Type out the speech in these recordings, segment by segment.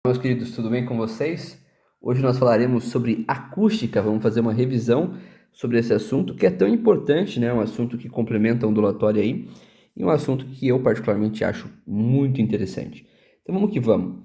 Meus queridos, tudo bem com vocês? Hoje nós falaremos sobre acústica, vamos fazer uma revisão sobre esse assunto que é tão importante, né? Um assunto que complementa a ondulatória aí e um assunto que eu particularmente acho muito interessante. Então vamos que vamos.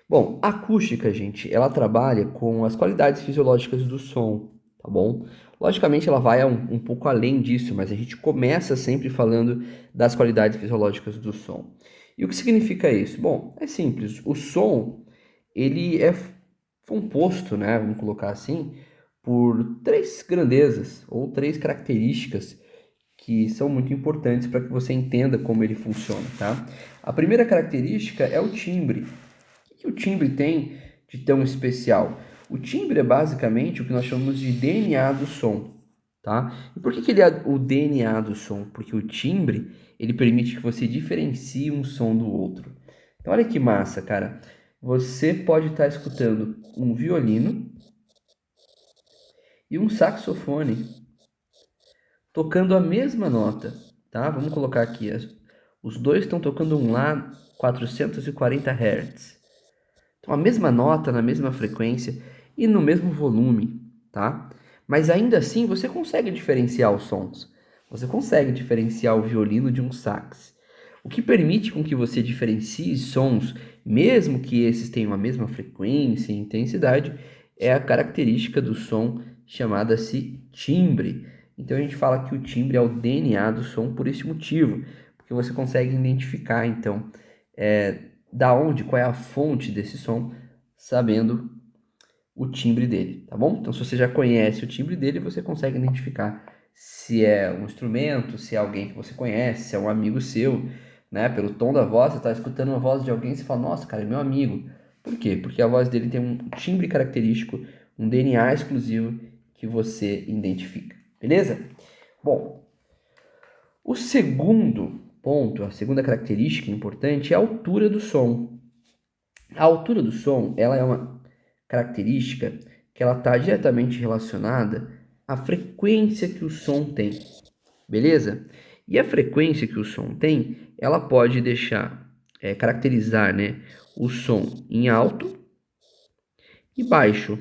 Bom, a acústica, gente, ela trabalha com as qualidades fisiológicas do som, tá bom? Logicamente ela vai um pouco além disso, mas a gente começa sempre falando das qualidades fisiológicas do som. E o que significa isso? Bom, é simples, o som ele é composto, né, vamos colocar assim, por três grandezas ou três características que são muito importantes para que você entenda como ele funciona, tá? A primeira característica é o timbre. O que o timbre tem de tão especial? O timbre é basicamente o que nós chamamos de DNA do som, tá? E por que ele é o DNA do som? Porque o timbre, ele permite que você diferencie um som do outro. Então, olha que massa, cara. Você pode estar escutando um violino e um saxofone tocando a mesma nota, tá? Vamos colocar aqui, os dois estão tocando um Lá 440 Hz. Então, a mesma nota, na mesma frequência e no mesmo volume, tá? Mas ainda assim, você consegue diferenciar os sons. Você consegue diferenciar o violino de um sax. O que permite com que você diferencie sons, mesmo que esses tenham a mesma frequência e intensidade, é a característica do som chamada-se timbre. Então a gente fala que o timbre é o DNA do som por esse motivo, porque você consegue identificar então da onde, qual é a fonte desse som, sabendo o timbre dele, tá bom? Então se você já conhece o timbre dele, você consegue identificar se é um instrumento, se é alguém que você conhece, se é um amigo seu, né? Pelo tom da voz, você está escutando a voz de alguém e você fala, nossa, cara, é meu amigo. Por quê? Porque a voz dele tem um timbre característico, um DNA exclusivo que você identifica, beleza? Bom, o segundo ponto, a segunda característica importante é a altura do som. A altura do som, ela é uma característica que ela está diretamente relacionada à frequência que o som tem, beleza? E a frequência que o som tem, ela pode caracterizar, né, o som em alto e baixo.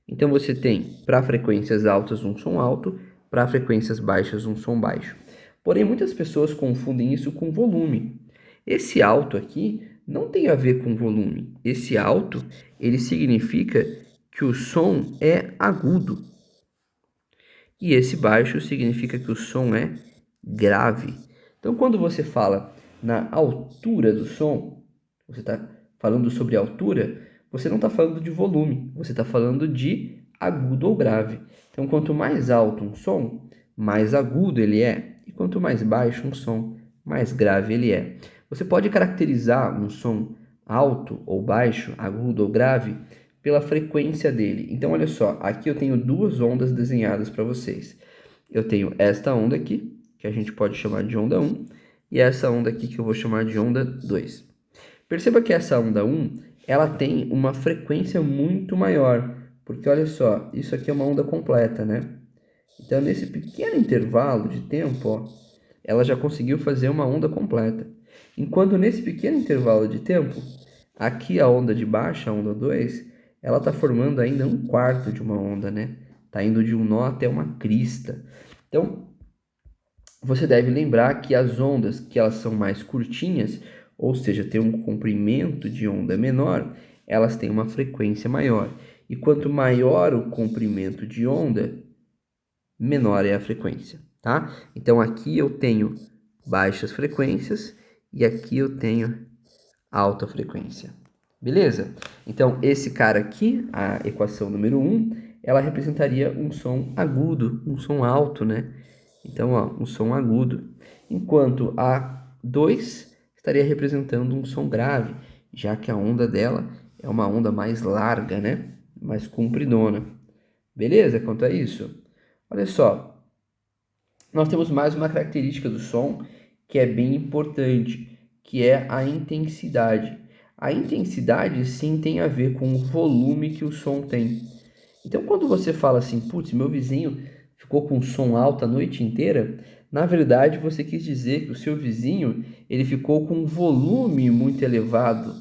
Então você tem para frequências altas um som alto, para frequências baixas um som baixo. Porém, muitas pessoas confundem isso com volume. Esse alto aqui não tem a ver com volume. Esse alto, ele significa que o som é agudo. E esse baixo significa que o som é grave. Então, quando você fala na altura do som, você está falando sobre altura, você não está falando de volume, você está falando de agudo ou grave. Então, quanto mais alto um som, mais agudo ele é, e quanto mais baixo um som, mais grave ele é. Você pode caracterizar um som alto ou baixo, agudo ou grave, pela frequência dele. Então, olha só, aqui eu tenho duas ondas desenhadas para vocês. Eu tenho esta onda aqui, que a gente pode chamar de onda 1, e essa onda aqui que eu vou chamar de onda 2. Perceba que essa onda 1, ela tem uma frequência muito maior, porque olha só, isso aqui é uma onda completa, né? Então, nesse pequeno intervalo de tempo, ó, ela já conseguiu fazer uma onda completa. Enquanto nesse pequeno intervalo de tempo, aqui a onda de baixo, a onda 2, ela está formando ainda um quarto de uma onda, né? Está indo de um nó até uma crista. Então, você deve lembrar que as ondas que elas são mais curtinhas, ou seja, tem um comprimento de onda menor, elas têm uma frequência maior. E quanto maior o comprimento de onda, menor é a frequência, tá? Então aqui eu tenho baixas frequências e aqui eu tenho alta frequência. Beleza? Então esse cara aqui, a equação número 1, ela representaria um som agudo, um som alto, né? Então, ó, um som agudo. Enquanto a 2 estaria representando um som grave, já que a onda dela é uma onda mais larga, né? Mais compridona. Beleza? Quanto a isso? Olha só, nós temos mais uma característica do som que é bem importante, que é a intensidade. A intensidade sim tem a ver com o volume que o som tem. Então, quando você fala assim, putz, meu vizinho ficou com som alto a noite inteira, na verdade você quis dizer que o seu vizinho ele ficou com um volume muito elevado.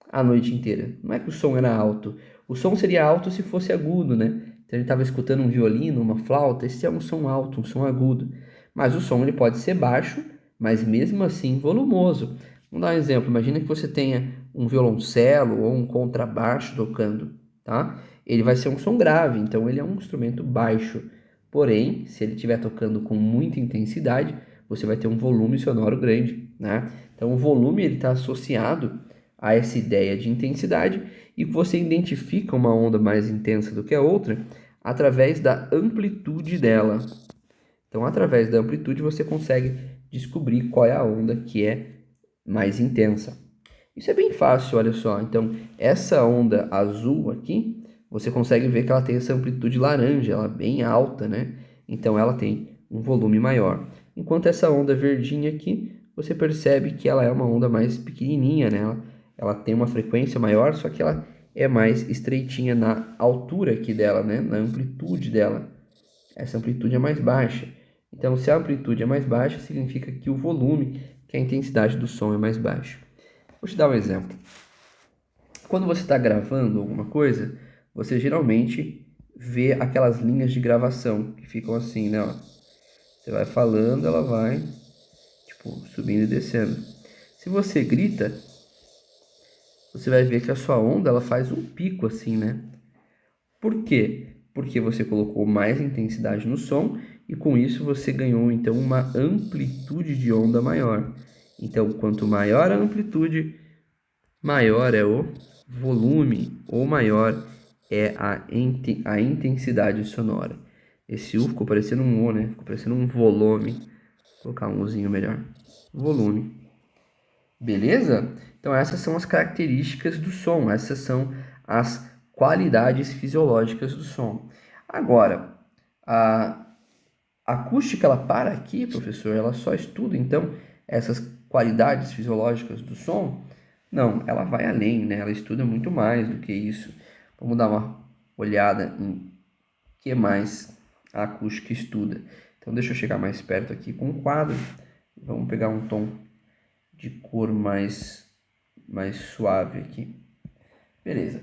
a noite inteira? Não é que o som era alto. O som seria alto se fosse agudo, né? Então ele estava escutando um violino, uma flauta, esse é um som alto, um som agudo. Mas o som ele pode ser baixo, mas mesmo assim volumoso. Vamos dar um exemplo. Imagina que você tenha um violoncelo ou um contrabaixo tocando, tá? Ele vai ser um som grave, então ele é um instrumento baixo. Porém, se ele estiver tocando com muita intensidade, você vai ter um volume sonoro grande, né? Então o volume ele está associado a essa ideia de intensidade e você identifica uma onda mais intensa do que a outra através da amplitude dela. Então, através da amplitude, você consegue descobrir qual é a onda que é mais intensa. Isso é bem fácil, olha só. Então, essa onda azul aqui, você consegue ver que ela tem essa amplitude laranja, ela é bem alta, né? Então, ela tem um volume maior. Enquanto essa onda verdinha aqui, você percebe que ela é uma onda mais pequenininha, né? Ela tem uma frequência maior, só que ela é mais estreitinha na altura aqui dela, né? Na amplitude dela. Essa amplitude é mais baixa. Então, se a amplitude é mais baixa, significa que o volume, que a intensidade do som é mais baixa. Vou te dar um exemplo. Quando você está gravando alguma coisa, você geralmente vê aquelas linhas de gravação que ficam assim, né? Ó. Você vai falando, ela vai, tipo, subindo e descendo. Se você grita, você vai ver que a sua onda ela faz um pico assim, né? Por quê? Porque você colocou mais intensidade no som e com isso você ganhou então uma amplitude de onda maior. Então, quanto maior a amplitude, maior é o volume ou maior é a intensidade sonora. Esse U ficou parecendo um O, né? Ficou parecendo um volume. Vou colocar um Uzinho melhor. Volume. Beleza? Então essas são as características do som, essas são as qualidades fisiológicas do som. Agora, a acústica ela para aqui, professor, ela só estuda então essas qualidades fisiológicas do som? Não, ela vai além, né? Ela estuda muito mais do que isso. Vamos dar uma olhada em que mais a acústica estuda. Então deixa eu chegar mais perto aqui com o quadro. Vamos pegar um tom de cor mais suave aqui. Beleza.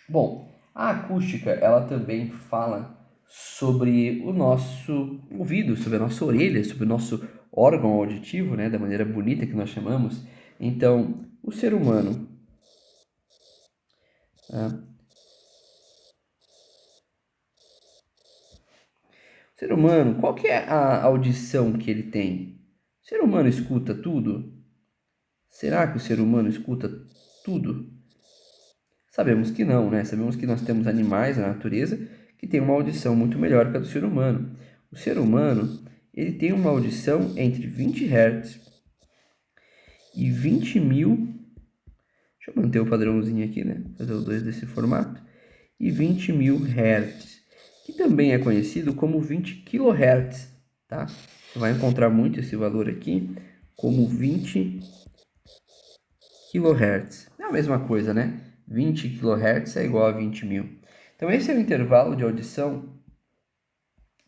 Bom, a acústica, ela também fala sobre o nosso ouvido, sobre a nossa orelha, sobre o nosso órgão auditivo, né, da maneira bonita que nós chamamos. Então, o ser humano, né, o ser humano, qual que é a audição que ele tem? O ser humano escuta tudo? Será que o ser humano escuta tudo? Sabemos que não, né? Sabemos que nós temos animais na natureza que têm uma audição muito melhor que a do ser humano. O ser humano, ele tem uma audição entre 20 Hz e 20.000, deixa eu manter o padrãozinho aqui, né? Fazer os dois desse formato, e 20.000 Hz, que também é conhecido como 20 kHz, tá? Você vai encontrar muito esse valor aqui como 20 kHz. É a mesma coisa, né? 20 kHz é igual a 20.000. Então, esse é o intervalo de audição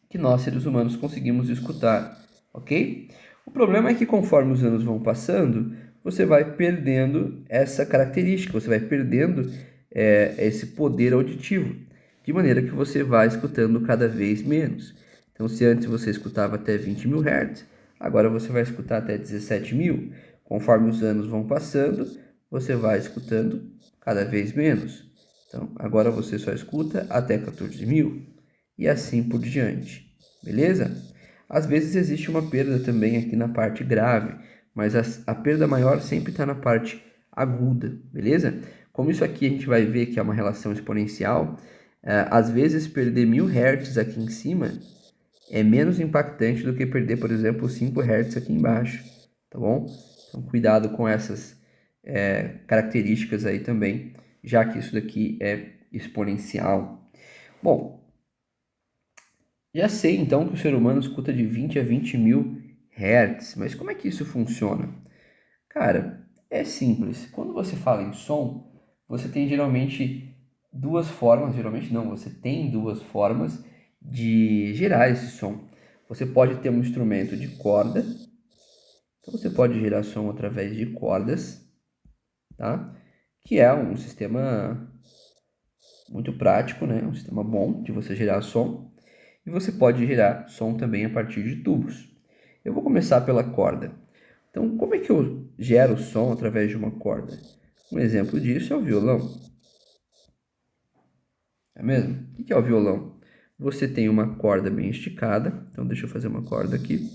que nós, seres humanos, conseguimos escutar, ok? O problema é que conforme os anos vão passando, você vai perdendo essa característica, você vai perdendo esse poder auditivo, de maneira que você vai escutando cada vez menos. Então, se antes você escutava até 20.000 Hz, agora você vai escutar até 17.000. Conforme os anos vão passando, você vai escutando cada vez menos. Então, agora você só escuta até 14.000 e assim por diante, beleza? Às vezes existe uma perda também aqui na parte grave, mas a perda maior sempre está na parte aguda, beleza? Como isso aqui a gente vai ver que é uma relação exponencial, às vezes perder 1.000 Hz aqui em cima é menos impactante do que perder, por exemplo, 5 Hz aqui embaixo, tá bom? Então cuidado com essas características aí também, já que isso daqui é exponencial. Bom, já sei então que o ser humano escuta de 20 a 20.000 Hz, mas como é que isso funciona? Cara, é simples. Quando você fala em som, você tem geralmente duas formas, geralmente não, você tem duas formas de gerar esse som. Você pode ter um instrumento de corda, então você pode gerar som através de cordas, tá? Que é um sistema muito prático, né? Um sistema bom de você gerar som. E você pode gerar som também a partir de tubos. Eu vou começar pela corda. Então, como é que eu gero som através de uma corda? Um exemplo disso é o violão. É mesmo? O que é o violão? Você tem uma corda bem esticada. Então, deixa eu fazer uma corda aqui.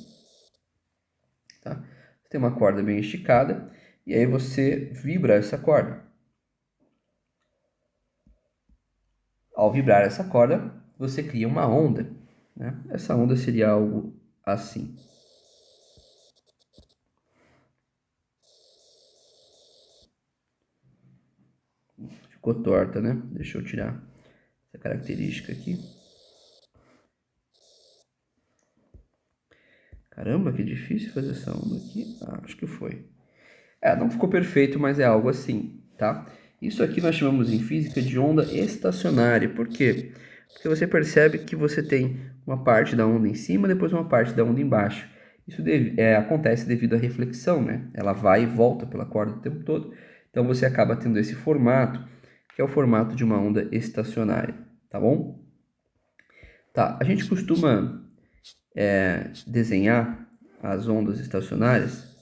Tá? Você tem uma corda bem esticada. E aí você vibra essa corda. Ao vibrar essa corda, você cria uma onda, né? Essa onda seria algo assim. Ficou torta, né? Deixa eu tirar essa característica aqui. Caramba, que difícil fazer essa onda aqui. Ah, acho que foi. Não ficou perfeito, mas é algo assim, tá? Isso aqui nós chamamos em física de onda estacionária. Por quê? Porque você percebe que você tem uma parte da onda em cima, depois uma parte da onda embaixo. Isso acontece devido à reflexão, né? Ela vai e volta pela corda o tempo todo. Então você acaba tendo esse formato, que é o formato de uma onda estacionária, tá bom? Tá, a gente costuma desenhar as ondas estacionárias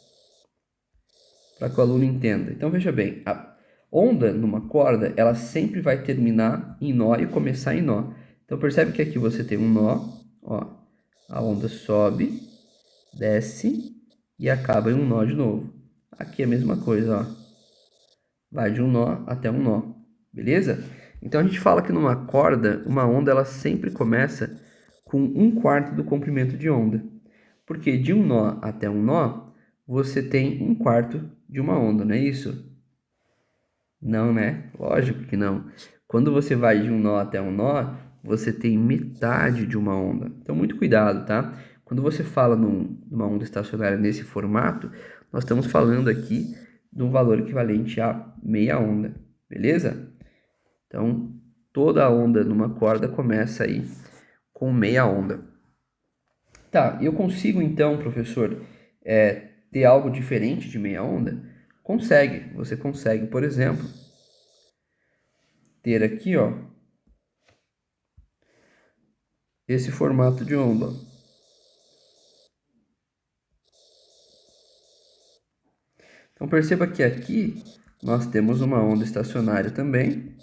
para que o aluno entenda. Então veja bem, a onda numa corda, ela sempre vai terminar em nó e começar em nó. Então percebe que aqui você tem um nó, ó, a onda sobe, desce e acaba em um nó de novo. Aqui é a mesma coisa, ó, vai de um nó até um nó, beleza? Então a gente fala que numa corda, uma onda ela sempre começa com 1/4 do comprimento de onda. Porque de um nó até um nó, você tem 1/4 de uma onda, não é isso? Não, né? Lógico que não. Quando você vai de um nó até um nó, você tem metade de uma onda. Então, muito cuidado, tá? Quando você fala numa onda estacionária nesse formato, nós estamos falando aqui de um valor equivalente a meia onda, beleza? Então, toda a onda numa corda começa aí com meia onda. Tá, eu consigo então, professor, ter algo diferente de meia onda? Consegue, você consegue, por exemplo, ter aqui, ó, esse formato de onda. Então perceba que aqui nós temos uma onda estacionária também,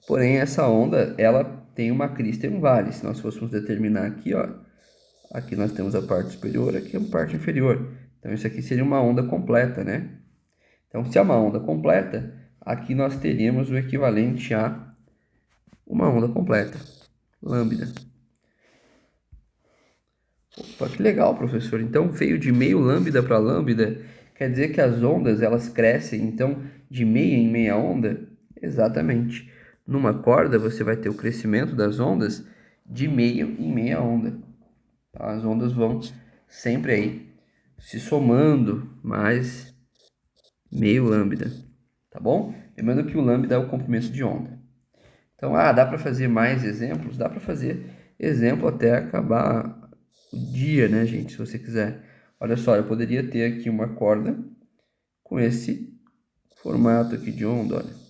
porém essa onda ela tem uma crista e um vale. Se nós fôssemos determinar aqui, ó, aqui nós temos a parte superior, aqui a parte inferior. Então isso aqui seria uma onda completa, né? Então se é uma onda completa, aqui nós teríamos o equivalente a uma onda completa, lambda. Opa, que legal, professor. Então veio de meio lambda para lambda. Quer dizer que as ondas elas crescem, então, de meia em meia onda? Exatamente. Numa corda você vai ter o crescimento das ondas de meio em meia onda. Tá? As ondas vão sempre aí se somando mais meio lambda, tá bom? Lembrando que o lambda é o comprimento de onda. Então, dá para fazer mais exemplos? Dá para fazer exemplo até acabar o dia, né, gente? Se você quiser. Olha só, eu poderia ter aqui uma corda com esse formato aqui de onda, olha.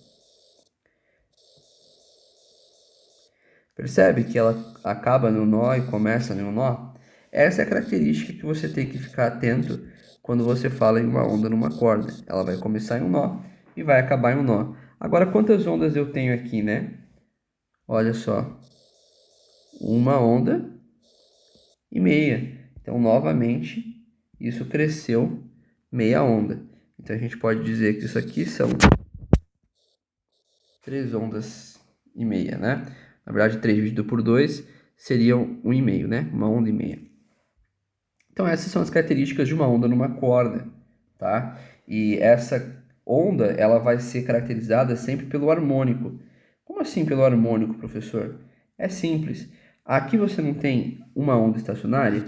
Percebe que ela acaba no nó e começa no nó? Essa é a característica que você tem que ficar atento quando você fala em uma onda numa corda. Ela vai começar em um nó e vai acabar em um nó. Agora, quantas ondas eu tenho aqui, né? Olha só. Uma onda e meia. Então, novamente, isso cresceu meia onda. Então, a gente pode dizer que isso aqui são 3 ondas e meia, né? Na verdade, 3 dividido por 2 seriam 1,5, né? Uma onda e meia. Então, essas são as características de uma onda numa corda, tá? E essa onda, ela vai ser caracterizada sempre pelo harmônico. Como assim pelo harmônico, professor? É simples. Aqui você não tem uma onda estacionária?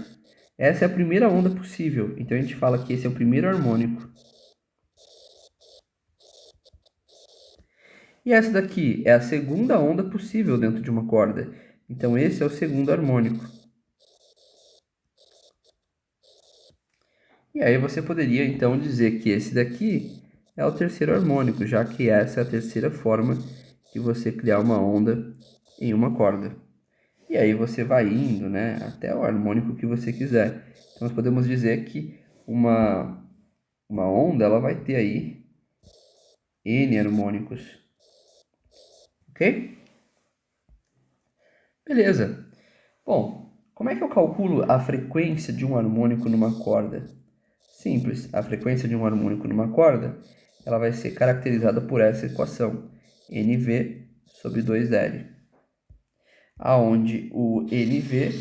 Essa é a primeira onda possível. Então, a gente fala que esse é o primeiro harmônico. E essa daqui é a segunda onda possível dentro de uma corda. Então, esse é o segundo harmônico. E aí você poderia, então, dizer que esse daqui é o terceiro harmônico, já que essa é a terceira forma de você criar uma onda em uma corda. E aí você vai indo, né, até o harmônico que você quiser. Então nós podemos dizer que uma onda ela vai ter aí N harmônicos. Ok? Beleza. Bom, como é que eu calculo a frequência de um harmônico numa corda? Simples, a frequência de um harmônico numa corda, ela vai ser caracterizada por essa equação, NV sobre 2L, aonde o NV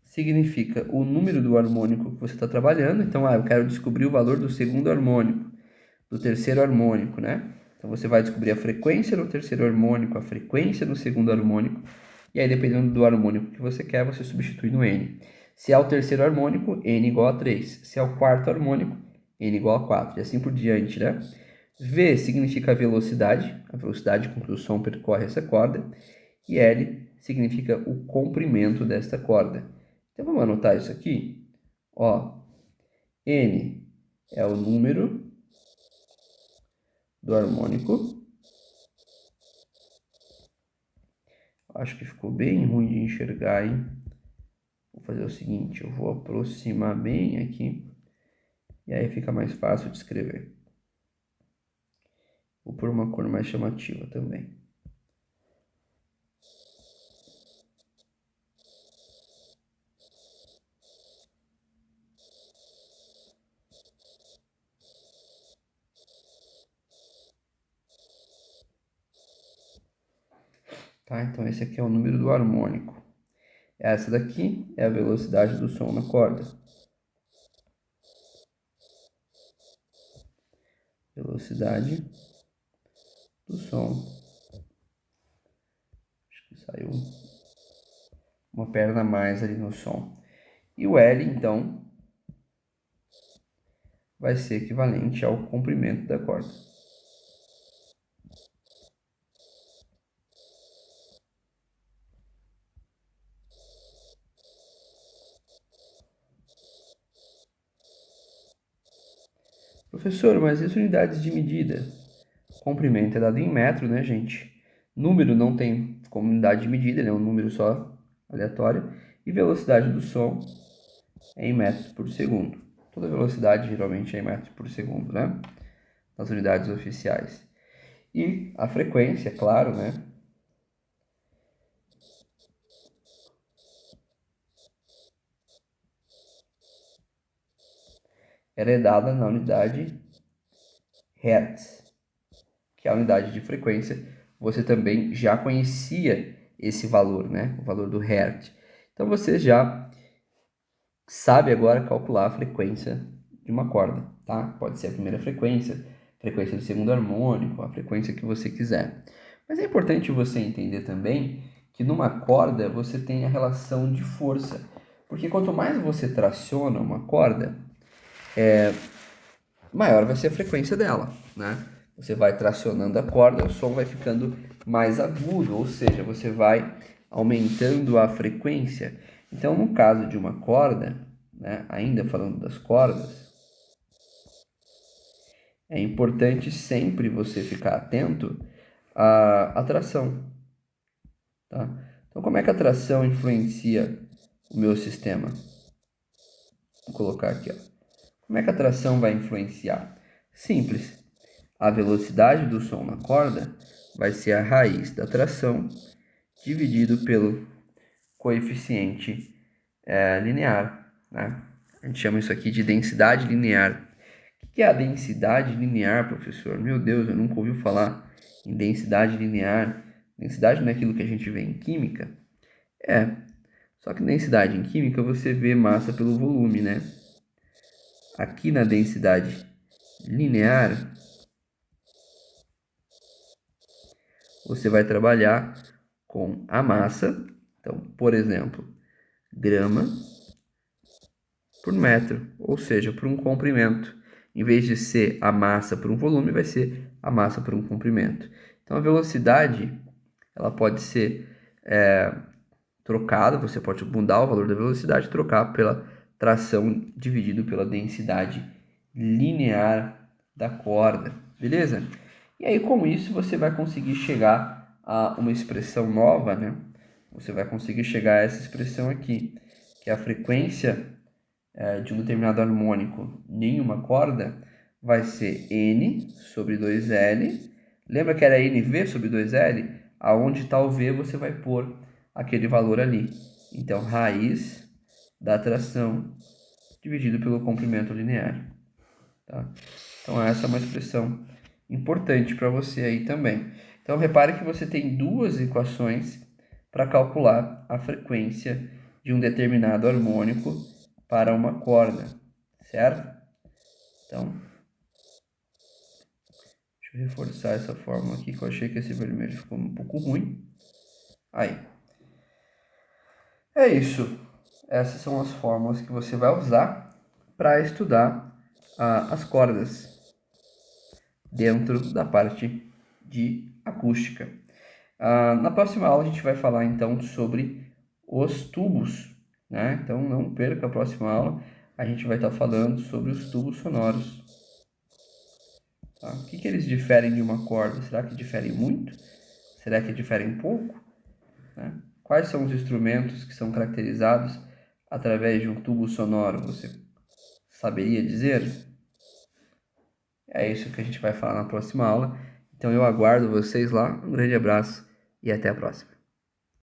significa o número do harmônico que você está trabalhando. Então, eu quero descobrir o valor do segundo harmônico, do terceiro harmônico, né? Então, você vai descobrir a frequência no terceiro harmônico, a frequência no segundo harmônico, e aí, dependendo do harmônico que você quer, você substitui no N. Se é o terceiro harmônico, N igual a 3. Se é o quarto harmônico, N igual a 4. E assim por diante, né? V significa a velocidade com que o som percorre essa corda. E L significa o comprimento desta corda. Então, vamos anotar isso aqui. Ó, N é o número do harmônico. Acho que ficou bem ruim de enxergar, hein? Vou fazer o seguinte, eu vou aproximar bem aqui. E aí fica mais fácil de escrever. Vou pôr uma cor mais chamativa também. Tá? Então esse aqui é o número do harmônico. Essa daqui é a velocidade do som na corda. Velocidade do som. Acho que saiu uma perna a mais ali no som. E o L, então, vai ser equivalente ao comprimento da corda. Professor, mas isso unidades de medida? Comprimento é dado em metro, né, gente? Número não tem como unidade de medida, ele é um número só aleatório. E velocidade do som é em metros por segundo. Toda velocidade geralmente é em metros por segundo, né? Nas unidades oficiais. E a frequência, claro, né? Ela é dada na unidade Hertz, que é a unidade de frequência. Você também já conhecia esse valor, né? O valor do Hertz. Então você já sabe agora calcular a frequência de uma corda, tá? Pode ser a primeira frequência, frequência do segundo harmônico, a frequência que você quiser. Mas é importante você entender também que numa corda você tem a relação de força, porque quanto mais você traciona uma corda, maior vai ser a frequência dela, né? Você vai tracionando a corda, o som vai ficando mais agudo, ou seja, você vai aumentando a frequência. Então, no caso de uma corda, né, ainda falando das cordas, é importante sempre você ficar atento à tração, tá? Então, como é que a tração influencia o meu sistema? Vou colocar aqui, ó. Como é que a tração vai influenciar? Simples. A velocidade do som na corda vai ser a raiz da tração dividido pelo coeficiente linear, né? A gente chama isso aqui de densidade linear. O que é a densidade linear, professor? Meu Deus, eu nunca ouvi falar em densidade linear. Densidade não é aquilo que a gente vê em química? É, só que densidade em química você vê massa pelo volume, né? Aqui na densidade linear, você vai trabalhar com a massa. Então, por exemplo, grama por metro, ou seja, por um comprimento. Em vez de ser a massa por um volume, vai ser a massa por um comprimento. Então, a velocidade ela pode ser trocada, você pode mudar o valor da velocidade e trocar pela tração dividido pela densidade linear da corda, beleza? E aí, com isso, você vai conseguir chegar a uma expressão nova, né? Você vai conseguir chegar a essa expressão aqui, que é a frequência de um determinado harmônico em uma corda vai ser N sobre 2L. Lembra que era NV sobre 2L? Aonde está o V, você vai pôr aquele valor ali. Então, raiz da tração dividido pelo comprimento linear. Tá? Então, essa é uma expressão importante para você aí também. Então, repare que você tem duas equações para calcular a frequência de um determinado harmônico para uma corda, certo? Então, deixa eu reforçar essa fórmula aqui, que eu achei que esse vermelho ficou um pouco ruim. Aí. É isso. Essas são as fórmulas que você vai usar para estudar as cordas dentro da parte de acústica. Na próxima aula a gente vai falar então sobre os tubos, né? Então não perca a próxima aula, a gente vai estar falando sobre os tubos sonoros. Tá? O que eles diferem de uma corda? Será que diferem muito? Será que diferem pouco? Né? Quais são os instrumentos que são caracterizados através de um tubo sonoro? Você saberia dizer? É isso que a gente vai falar na próxima aula. Então eu aguardo vocês lá. Um grande abraço e até a próxima.